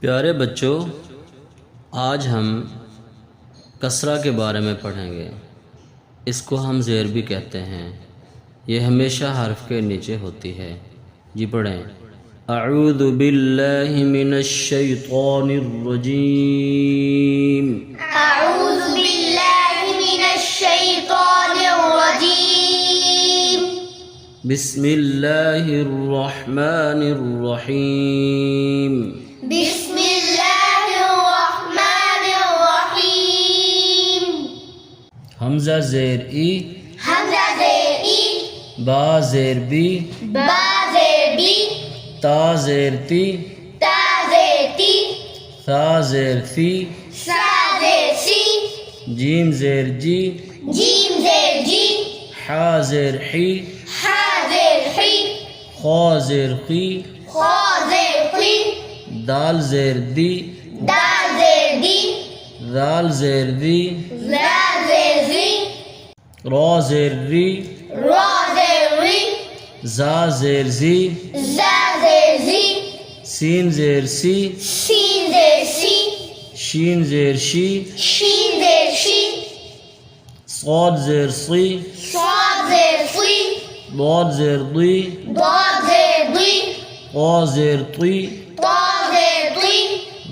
پیارے بچوں، آج ہم کسرہ کے بارے میں پڑھیں گے۔ اس کو ہم زیر بھی کہتے ہیں۔ یہ ہمیشہ حرف کے نیچے ہوتی ہے۔ جی پڑھیں۔ اعوذ باللہ من الشیطان الرجیم۔ اعوذ باللہ من الشیطان الرجیم۔ بسم اللہ الرحمن الرحیم۔ بسم اللہ الرحمن الرحیم۔ حمزہ زیر ای، حمزہ زیر ای، با زیر بی، با زیر بی، تا زیر تی، تا زیر تی، ثا زیر ثی، سا زیر سی، جیم زیر جی، جیم زیر جی، حا زیر حی، حا زیر حی، خا زیر خی، خا زیر خی، دال زیر دی، دال زیر دی، ذال زیر دی، زال زیر زی، را زیر ری، را زیر ری، زا زیر زی، زا زیر زی، سین زیر سی، سین زیر سی، شین زیر شی، شین زیر شی، صاد زیر صی، صاد زیر صی، ضاد زیر ضی، ضاد زیر ضی، طا زیر طی، طا زیر طی،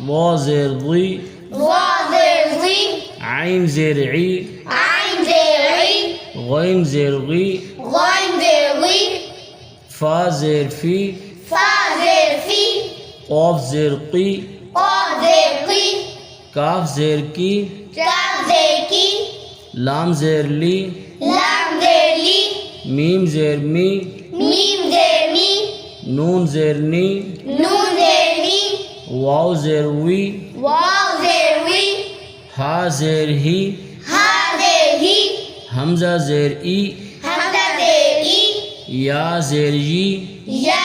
ضا زیر ضی، ضا زیر ضی، عین زیر عی، عین زیر عی، غین زیر غی، غین زیر غی، فا زیر فی، فا زیر فی، قاف زیر قی، قاف زیر قی، کاف زیر کی، کاف زیر کی، لام زیر لی، لام زیر لی، میم زیر می، میم زیر می، نون زیر نی، نون زیر نی، واو زیر وی، واو زیر وی، ہا زیر ہی، ہا زیر ہی، حمزہ زیر ای، حمزہ زیر ای، یا زیر یی، یا